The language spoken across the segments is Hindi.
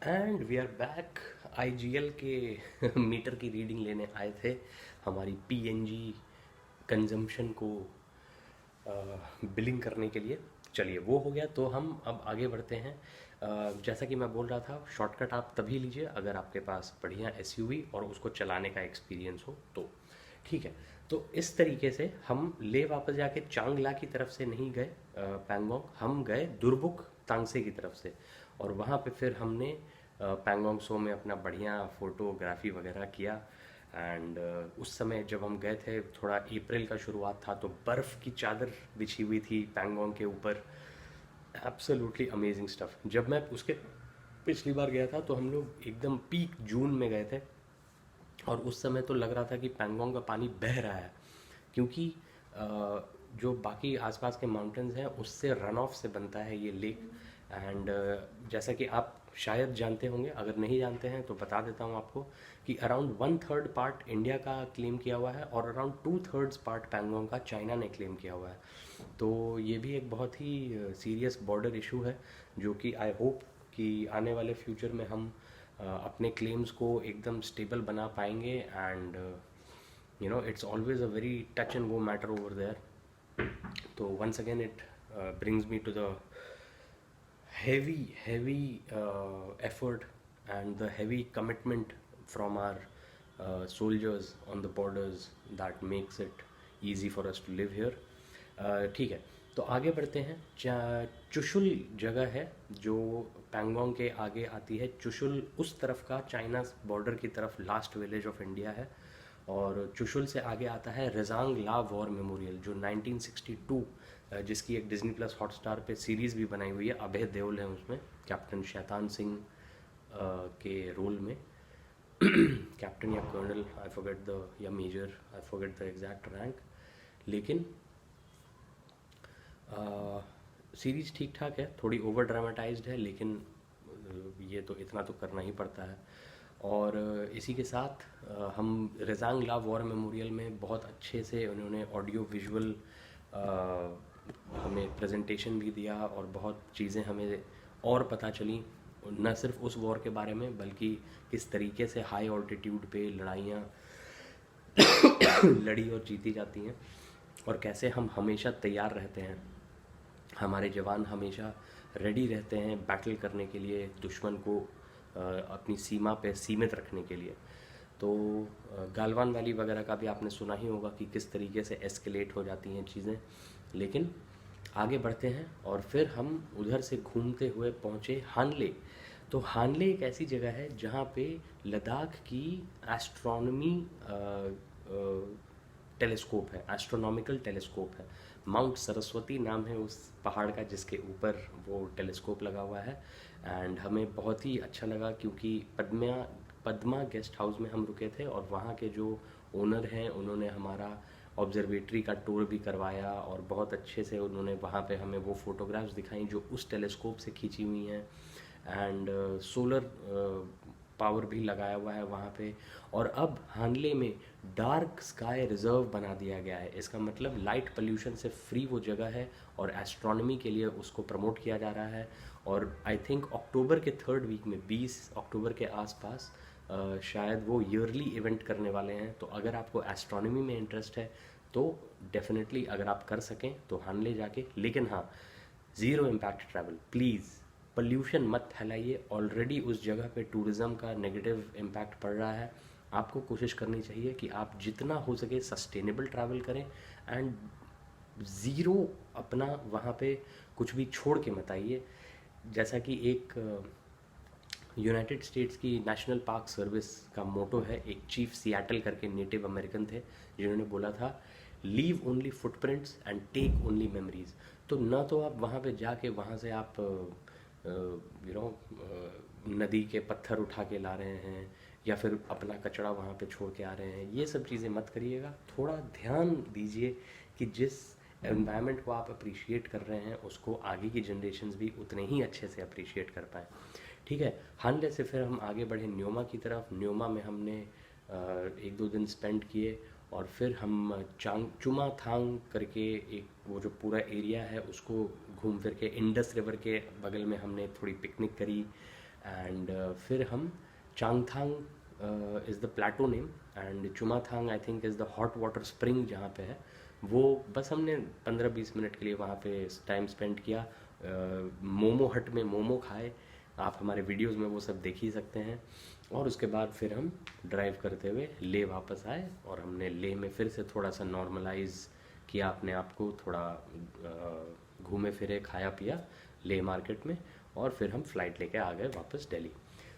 And we are back. IGL के मीटर की रीडिंग लेने आए थे हमारी पीएनजी कंजम्पशन को बिलिंग करने के लिए। चलिए वो हो गया, तो हम अब आगे बढ़ते हैं। जैसा कि मैं बोल रहा था, शॉर्टकट आप तभी लीजिए अगर आपके पास बढ़िया एसयूवी और उसको चलाने का एक्सपीरियंस हो तो। ठीक है, तो इस तरीके से हम ले वापस जाके चांगला की तरफ से नहीं गए पैंगोंग, हम गए दुरबुक तांगसे की तरफ से। और वहाँ पे फिर हमने पैंगोंग सो में अपना बढ़िया फोटोग्राफी वगैरह किया। एंड उस समय जब हम गए थे, थोड़ा अप्रैल का शुरुआत था, तो बर्फ़ की चादर बिछी हुई थी पैंगोंग के ऊपर। Absolutely amazing stuff. जब मैं उसके पिछली बार गया था तो हम लोग एकदम पीक जून में गए थे, और उस समय तो लग रहा था कि पैंगोंग का पानी बह रहा है, क्योंकि जो बाकी आसपास के माउंटेन्स हैं उससे रन ऑफ से बनता है ये लेक। एंड जैसा कि आप शायद जानते होंगे, अगर नहीं जानते हैं तो बता देता हूँ आपको, कि अराउंड 1/3 पार्ट इंडिया का क्लेम किया हुआ है और अराउंड 2/3 पार्ट पैंगोंग का चाइना ने क्लेम किया हुआ है। तो ये भी एक बहुत ही सीरियस बॉर्डर इशू है, जो कि आई होप कि आने वाले फ्यूचर में हम अपने क्लेम्स को एकदम स्टेबल बना पाएंगे। And it's always a very touch and go matter over there. So once again it brings me to the heavy effort and the heavy commitment from our soldiers on the borders that makes it easy for us to live here. ठीक है, तो आगे बढ़ते हैं। चुशुल जगह है जो पैंगोंग के आगे आती है। चुशुल उस तरफ का चाइना बॉर्डर की तरफ लास्ट विलेज ऑफ इंडिया है। और चुशुल से आगे आता है रेजांग ला वॉर मेमोरियल, जो 1962, जिसकी एक डिज्नी प्लस हॉटस्टार पे सीरीज़ भी बनाई हुई है। अभय देओल है उसमें कैप्टन शैतान सिंह के रोल में। कैप्टन या कर्नल, आई फॉरगेट द, या major, I forget the exact rank. लेकिन सीरीज़ ठीक ठाक है, थोड़ी ओवर ड्रामेटाइज्ड है, लेकिन ये तो इतना तो करना ही पड़ता है। और इसी के साथ हम रेजांग ला वॉर मेमोरियल में बहुत अच्छे से उन्होंने ऑडियो विजुअल हमें प्रेजेंटेशन भी दिया, और बहुत चीज़ें हमें और पता चली, न सिर्फ उस वॉर के बारे में बल्कि किस तरीके से हाई ऑल्टीट्यूड पे लड़ाइयाँ लड़ी और जीती जाती हैं, और कैसे हम हमेशा तैयार रहते हैं। हमारे जवान हमेशा रेडी रहते हैं बैटल करने के लिए, दुश्मन को अपनी सीमा पे सीमित रखने के लिए। तो गालवान वैली वगैरह का भी आपने सुना ही होगा कि किस तरीके से एस्केलेट हो जाती हैं चीज़ें। लेकिन आगे बढ़ते हैं, और फिर हम उधर से घूमते हुए पहुँचे हानले। तो हानले एक ऐसी जगह है जहाँ पे लद्दाख की एस्ट्रोनॉमी टेलीस्कोप है, एस्ट्रोनॉमिकल टेलीस्कोप है। माउंट सरस्वती नाम है उस पहाड़ का जिसके ऊपर वो टेलीस्कोप लगा हुआ है। एंड हमें बहुत ही अच्छा लगा, क्योंकि पद्मा गेस्ट हाउस में हम रुके थे, और वहाँ के जो ओनर हैं उन्होंने हमारा ऑब्जर्वेटरी का टूर भी करवाया, और बहुत अच्छे से उन्होंने वहाँ पे हमें वो फोटोग्राफ्स दिखाई जो उस टेलीस्कोप से खींची हुई हैं। एंड सोलर पावर भी लगाया हुआ है वहाँ पे। और अब हानले में डार्क स्काई रिजर्व बना दिया गया है। इसका मतलब लाइट पोल्यूशन से फ्री वो जगह है, और एस्ट्रोनॉमी के लिए उसको प्रमोट किया जा रहा है। और आई थिंक अक्टूबर के 3rd वीक में, 20 अक्टूबर के आसपास शायद वो ईयरली इवेंट करने वाले हैं। तो अगर आपको एस्ट्रोनॉमी में इंटरेस्ट है तो डेफिनेटली अगर आप कर सकें तो हानले जाके। लेकिन हाँ, zero impact travel please, pollution मत फैलाइए। ऑलरेडी उस जगह पे टूरिज़्म का नेगेटिव इम्पैक्ट पड़ रहा है। आपको कोशिश करनी चाहिए कि आप जितना हो सके सस्टेनेबल ट्रैवल करें, एंड ज़ीरो अपना वहाँ पे कुछ भी छोड़ के मत आइए। जैसा कि एक यूनाइटेड स्टेट्स की नेशनल पार्क सर्विस का मोटो है, एक चीफ सियाटल करके नेटिव अमेरिकन थे जिन्होंने बोला था, leave only footprints and take only memories. तो ना तो आप वहाँ पे जाके वहाँ से आप नदी के पत्थर उठा के ला रहे हैं, या फिर अपना कचरा वहाँ पे छोड़ के आ रहे हैं, ये सब चीज़ें मत करिएगा। थोड़ा ध्यान दीजिए कि जिस एनवायरनमेंट को आप अप्रिशिएट कर रहे हैं उसको आगे की जनरेशन्स भी उतने ही अच्छे से अप्रिशिएट कर पाएँ। ठीक है, हानले से फिर हम आगे बढ़े न्योमा की तरफ। न्योमा में हमने 1-2 दिन स्पेंड किए, और फिर हम चुमा थांग करके एक वो जो पूरा एरिया है उसको घूम फिर के, इंडस रिवर के बगल में हमने थोड़ी पिकनिक करी। एंड फिर हम Changthang is the plateau name, and Chumathang I think is the hot water spring जहाँ पे है वो। बस हमने 15-20 मिनट के लिए वहाँ पे टाइम स्पेंड किया। मोमो हट में मोमो खाए, आप हमारे वीडियोस में वो सब देख ही सकते हैं। और उसके बाद फिर हम ड्राइव करते हुए ले वापस आए, और हमने ले में फिर से थोड़ा सा नॉर्मलाइज किया अपने आप को, थोड़ा घूमे फिरे, खाया पिया ले मार्केट में, और फिर हम फ़्लाइट लेके आ गए वापस दिल्ली।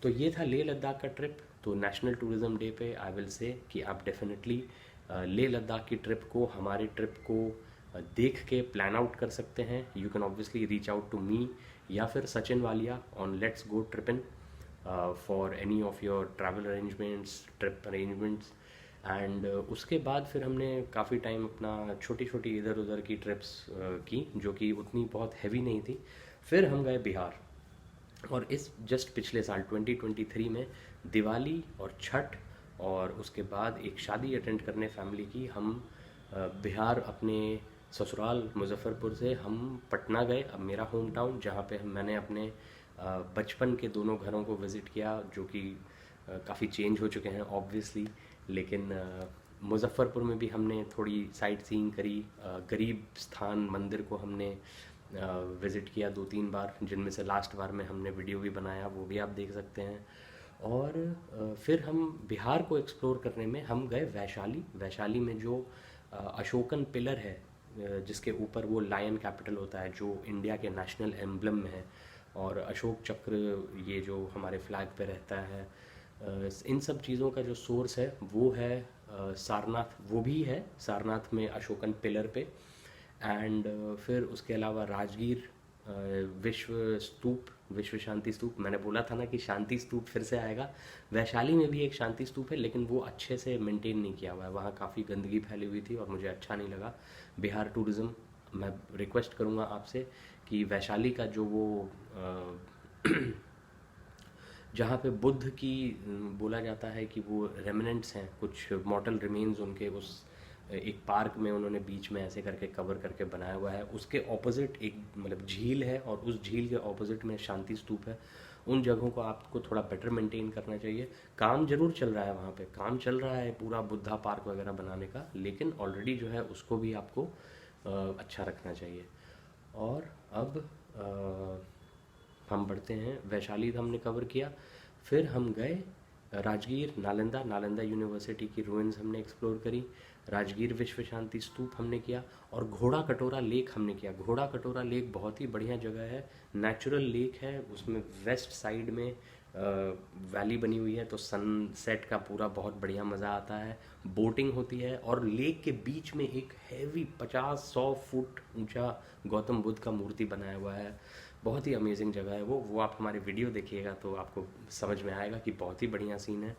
तो ये था लेह लद्दाख का ट्रिप। तो नेशनल टूरिज़्म डे पे आई विल से कि आप डेफिनेटली लेह लद्दाख की ट्रिप को, हमारे ट्रिप को देख के प्लान आउट कर सकते हैं। You can obviously reach out to me या फिर Sachin Walia on let's go trippin for any of your travel arrangements, trip arrangements. And उसके बाद फिर हमने काफ़ी टाइम अपना छोटी छोटी इधर उधर की ट्रिप्स की, जो कि उतनी बहुत हैवी नहीं थी। फिर हम गए बिहार, और इस जस्ट पिछले साल 2023 में दिवाली और छठ और उसके बाद एक शादी अटेंड करने फैमिली की, हम बिहार अपने ससुराल मुजफ्फरपुर से हम पटना गए, अब मेरा होम टाउन, जहाँ पे मैंने अपने बचपन के दोनों घरों को विज़िट किया, जो कि काफ़ी चेंज हो चुके हैं ऑब्वियसली। लेकिन मुजफ्फरपुर में भी हमने थोड़ी साइट सीइंग करी, गरीब स्थान मंदिर को हमने विज़िट किया 2-3 बार, जिनमें से लास्ट बार में हमने वीडियो भी बनाया, वो भी आप देख सकते हैं। और फिर हम बिहार को एक्सप्लोर करने में हम गए वैशाली। वैशाली में जो अशोकन पिलर है, जिसके ऊपर वो लायन कैपिटल होता है, जो इंडिया के नेशनल एम्बलम में है, और अशोक चक्र ये जो हमारे फ्लैग पे रहता है, इन सब चीज़ों का जो सोर्स है वो है सारनाथ, वो भी है सारनाथ में अशोकन पिलर पे। एंड फिर उसके अलावा राजगीर विश्व स्तूप, विश्व शांति स्तूप, मैंने बोला था ना कि शांति स्तूप फिर से आएगा। वैशाली में भी एक शांति स्तूप है, लेकिन वो अच्छे से मेंटेन नहीं किया हुआ है, वहाँ काफ़ी गंदगी फैली हुई थी और मुझे अच्छा नहीं लगा। बिहार टूरिज़्म, मैं रिक्वेस्ट करूँगा आपसे कि वैशाली का जो वो जहाँ पे बुद्ध की बोला जाता है कि वो रेमिनेंट्स हैं, कुछ मॉर्टल रिमेन्स उनके, उस एक पार्क में उन्होंने बीच में ऐसे करके कवर करके बनाया हुआ है। उसके ऑपोजिट एक मतलब झील है, और उस झील के ऑपोजिट में शांति स्तूप है। उन जगहों को आपको थोड़ा बेटर मेंटेन करना चाहिए। काम जरूर चल रहा है वहाँ पे, काम चल रहा है पूरा बुद्धा पार्क वगैरह बनाने का, लेकिन ऑलरेडी जो है उसको भी आपको अच्छा रखना चाहिए। और अब हम बढ़ते हैं, वैशाली हमने कवर किया, फिर हम गए राजगीर, नालंदा, नालंदा यूनिवर्सिटी की रूइंस हमने एक्सप्लोर करी, राजगीर विश्व शांति स्तूप हमने किया, और घोड़ा कटोरा लेक हमने किया। घोड़ा कटोरा लेक बहुत ही बढ़िया जगह है, नेचुरल लेक है, उसमें वेस्ट साइड में वैली बनी हुई है, तो सनसेट का पूरा बहुत बढ़िया मज़ा आता है, बोटिंग होती है, और लेक के बीच में एक हैवी 50-100 फुट ऊंचा गौतम बुद्ध का मूर्ति बनाया हुआ है। बहुत ही अमेजिंग जगह है वो आप हमारे वीडियो देखिएगा तो आपको समझ में आएगा कि बहुत ही बढ़िया सीन है।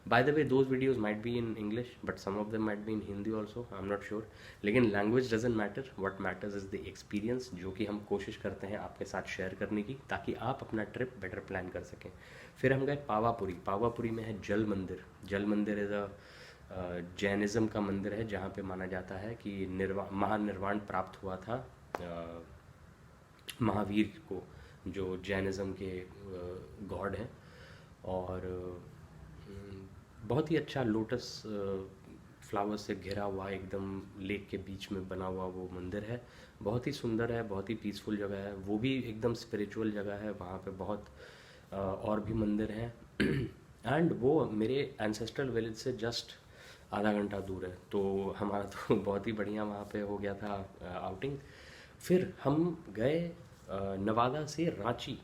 By the way those videos might be in English, but some of them might be in Hindi also, I am not sure. लेकिन language doesn't matter, what matters is the experience, जो कि हम कोशिश करते हैं आपके साथ शेयर करने की, ताकि आप अपना ट्रिप बेटर प्लान कर सकें। फिर हम गए पावापुरी। पावापुरी में है जल मंदिर। जल मंदिर इज़ अ जैनिज़्म का मंदिर है, जहाँ पे माना जाता है कि महानिर्वाण प्राप्त हुआ था महावीर को, जो जैनिज़्म के गॉड हैं। और बहुत ही अच्छा लोटस फ्लावर से घिरा हुआ एकदम लेक के बीच में बना हुआ वो मंदिर है, बहुत ही सुंदर है, बहुत ही पीसफुल जगह है, वो भी एकदम स्पिरिचुअल जगह है। वहाँ पे बहुत और भी मंदिर हैं एंड वो मेरे एंसेस्ट्रल विलेज से जस्ट आधा घंटा दूर है, तो हमारा तो बहुत ही बढ़िया वहाँ पे हो गया था आउटिंग। फिर हम गए नवादा से रांची,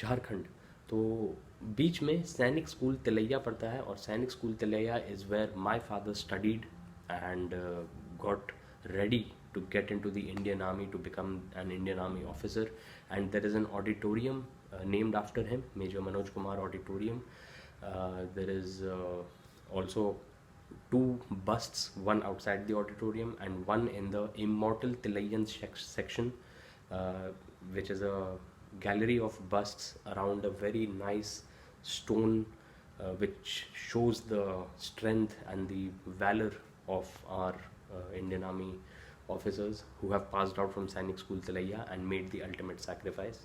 झारखंड। तो बीच में सैनिक स्कूल तिलैया पड़ता है, और Sainik school Tilaiya is where my father studied and got ready to get into the Indian Army, to become an Indian Army officer. And there is an auditorium named after him, Major Manoj Kumar Auditorium. There is also 2 busts, one outside the auditorium and one in the Immortal Tilayan section, which is a gallery of busts around a very nice stone, which shows the strength and the valor of our Indian Army officers who have passed out from Sainik School Tilaiya and made the ultimate sacrifice.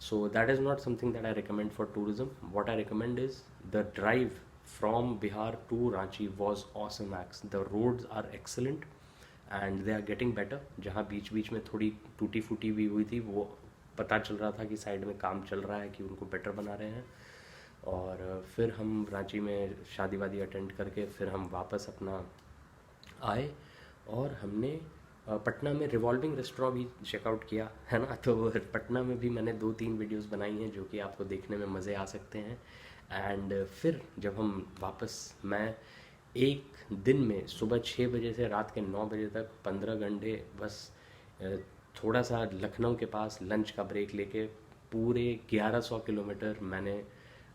So that is not something that I recommend for tourism. What I recommend is the drive from Bihar to Ranchi was awesome max. The roads are excellent and they are getting better. जहाँ बीच बीच में थोड़ी टूटी फूटी भी हुई थी, वो पता चल रहा था कि साइड में काम चल रहा है, कि उनको बेटर बना रहे हैं। और फिर हम रांची में शादी वादी अटेंड करके फिर हम वापस अपना आए, और हमने पटना में रिवॉल्विंग रेस्टोरेंट भी चेकआउट किया है ना। तो पटना में भी मैंने 2-3 वीडियोस बनाई हैं जो कि आपको देखने में मज़े आ सकते हैं। एंड फिर जब हम वापस, मैं एक दिन में सुबह 6 बजे से रात के 9 बजे तक 15 घंटे बस थोड़ा सा लखनऊ के पास लंच का ब्रेक लेके पूरे 1100 किलोमीटर मैंने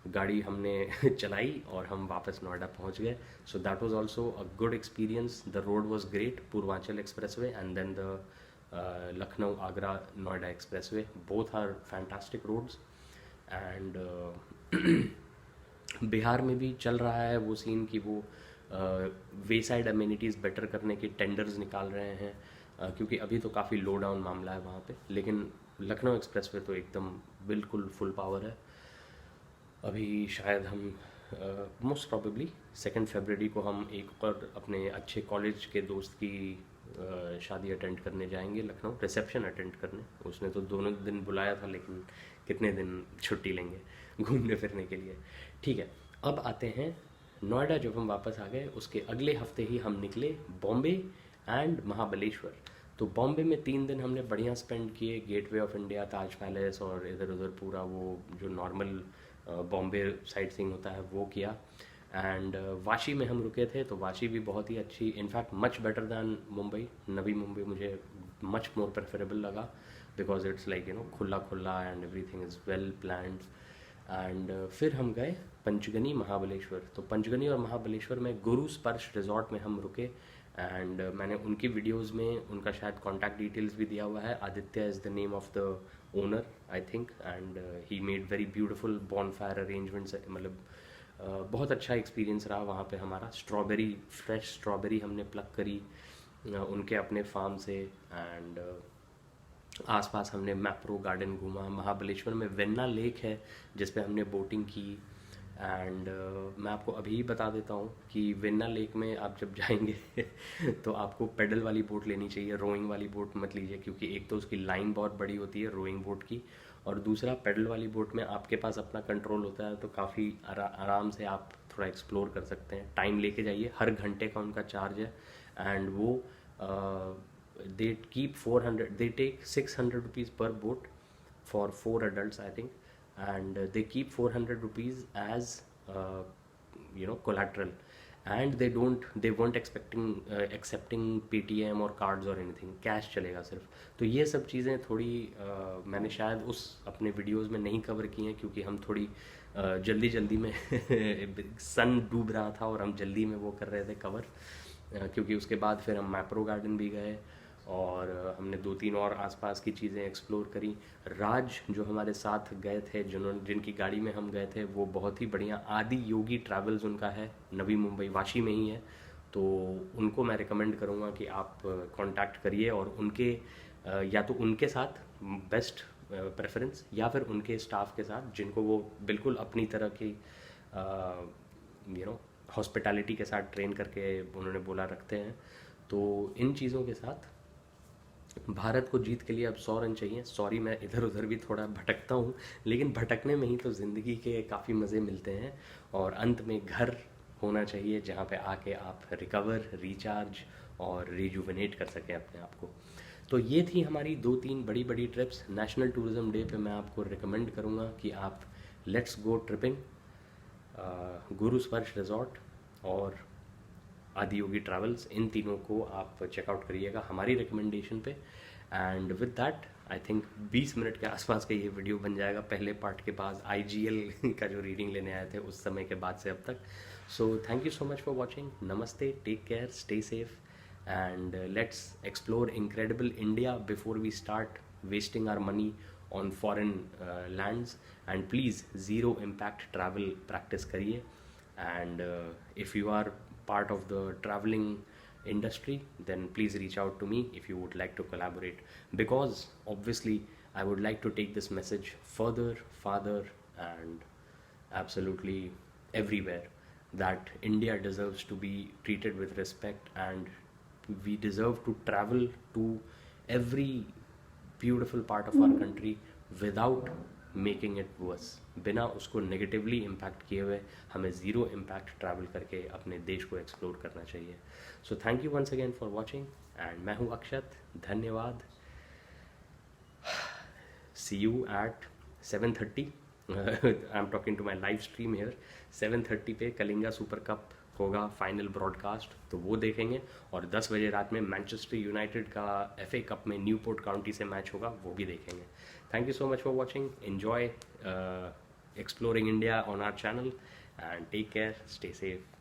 गाड़ी हमने चलाई और हम वापस नोएडा पहुंच गए। So that was also a good experience. The road was great, Purvanchal expressway and then the Lucknow Agra Noida expressway, both are fantastic roads. And Bihar में भी चल रहा है वो सीन कि वो वे साइड अम्यूनिटीज़ बेटर करने के टेंडर्स निकाल रहे हैं, क्योंकि अभी तो काफ़ी लो डाउन मामला है वहाँ पे। लेकिन लखनऊ एक्सप्रेसवे तो एकदम बिल्कुल फुल पावर है। अभी शायद हम मोस्ट प्रॉबेबली 2 फरवरी को हम एक और अपने अच्छे कॉलेज के दोस्त की शादी अटेंड करने जाएंगे लखनऊ, रिसेप्शन अटेंड करने। उसने तो दोनों दिन बुलाया था, लेकिन कितने दिन छुट्टी लेंगे घूमने फिरने के लिए। ठीक है, अब आते हैं नोएडा। जब हम वापस आ गए उसके अगले हफ्ते ही हम निकले बॉम्बे एंड महाबलेश्वर। तो बॉम्बे में 3 दिन हमने बढ़िया स्पेंड किए, gateway of India, Taj palace और इधर उधर पूरा वो जो नॉर्मल बॉम्बे साइट सीइंग होता है वो किया। एंड वाशी में हम रुके थे, तो वाशी भी बहुत ही अच्छी, in fact much better than Mumbai. Navi Mumbai मुझे मच मोर प्रेफरेबल लगा, बिकॉज इट्स लाइक खुला खुला and everything is well planned. And फिर हम गए पंचगनी महाबलेश्वर। तो पंचगनी और महाबलेश्वर में गुरु स्पर्श रिजॉर्ट में हम रुके। एंड मैंने उनकी वीडियोस में उनका शायद कॉन्टैक्ट डिटेल्स भी दिया हुआ है। Aditya is the name of the owner I think, and he made very beautiful bonfire arrangements. मतलब बहुत अच्छा एक्सपीरियंस रहा वहाँ पे हमारा। स्ट्रॉबेरी, फ्रेश स्ट्रॉबेरी हमने प्लक करी उनके अपने फार्म से। एंड आसपास हमने मैप्रो गार्डन घूमा। महाबलेश्वर में वेन्ना लेक है जिस पे हमने बोटिंग की। एंड मैं आपको अभी बता देता हूँ कि वेन्ना लेक में आप जब जाएंगे तो आपको पेडल वाली बोट लेनी चाहिए, रोइंग वाली बोट मत लीजिए, क्योंकि एक तो उसकी लाइन बहुत बड़ी होती है रोइंग बोट की, और दूसरा पेडल वाली बोट में आपके पास अपना कंट्रोल होता है, तो काफ़ी आराम से आप थोड़ा एक्सप्लोर कर सकते हैं। टाइम लेके जाइए, हर घंटे का उनका चार्ज है। एंड वो they take 600 rupees per boat for 4 adults I think, and they keep 400 rupees as collateral, and they weren't accepting Paytm और cards और anything, cash चलेगा सिर्फ। तो ये सब चीज़ें थोड़ी मैंने शायद उस अपने वीडियोस में नहीं कवर की हैं, क्योंकि हम थोड़ी जल्दी में सन डूब रहा था और हम जल्दी में वो कर रहे थे कवर, क्योंकि उसके बाद फिर हम मैप्रो गार्डन भी गए और हमने 2-3 और आसपास की चीज़ें एक्सप्लोर करी। राज जो हमारे साथ गए थे, जिनकी गाड़ी में हम गए थे, वो बहुत ही बढ़िया, आदि योगी ट्रैवल्स उनका है, नवी मुंबई वाशी में ही है। तो उनको मैं रिकमेंड करूँगा कि आप कांटेक्ट करिए, और उनके या तो उनके साथ बेस्ट प्रेफरेंस, या फिर उनके स्टाफ के साथ जिनको वो बिल्कुल अपनी तरह की हॉस्पिटैलिटी के साथ ट्रेन करके उन्होंने बोला रखते हैं। तो इन चीज़ों के साथ भारत को जीत के लिए अब 100 रन चाहिए। सॉरी, मैं इधर उधर भी थोड़ा भटकता हूँ, लेकिन भटकने में ही तो ज़िंदगी के काफ़ी मज़े मिलते हैं। और अंत में घर होना चाहिए जहाँ पे आके आप रिकवर, रिचार्ज और रिजुविनेट कर सकें अपने आप को। तो ये थी हमारी 2-3 बड़ी बड़ी ट्रिप्स। नेशनल टूरिज़्म डे पे मैं आपको रिकमेंड करूँगा कि आप लेट्स गो ट्रिपिंग, गुरु स्पर्श रिजॉर्ट और आदि योगी ट्रैवल्स, इन तीनों को आप चेकआउट करिएगा हमारी रिकमेंडेशन पे। And with that I think 20 minute के आसपास का ये वीडियो बन जाएगा पहले पार्ट के बाद, IGL का जो रीडिंग लेने आए थे उस समय के बाद से अब तक। So thank you so much for watching. नमस्ते, take care, stay safe, and let's explore incredible India before we start wasting our money on foreign lands, and please zero impact travel practice करिए। and if you are part of the traveling industry, then please reach out to me if you would like to collaborate, because obviously I would like to take this message further, farther, and absolutely everywhere, that India deserves to be treated with respect, and we deserve to travel to every beautiful part of our country without making it worse, बिना उसको नेगेटिवली इम्पैक्ट किए हुए हमें ज़ीरो इम्पैक्ट ट्रैवल करके अपने देश को एक्सप्लोर करना चाहिए. So thank you once again for watching, and मैं हूँ अक्षत. धन्यवाद. See you at 7:30. I am talking to my live stream here. 7:30 पे कलिंगा सुपर कप होगा फाइनल ब्रॉडकास्ट, तो वो देखेंगे. और 10 बजे रात में मैनचेस्टर यूनाइटेड का FA कप में न्यूपोर्ट काउंटी से मैच होगा, वो भी देखेंगे. Thank you so much for watching. Enjoy exploring India on our channel, and take care. Stay safe.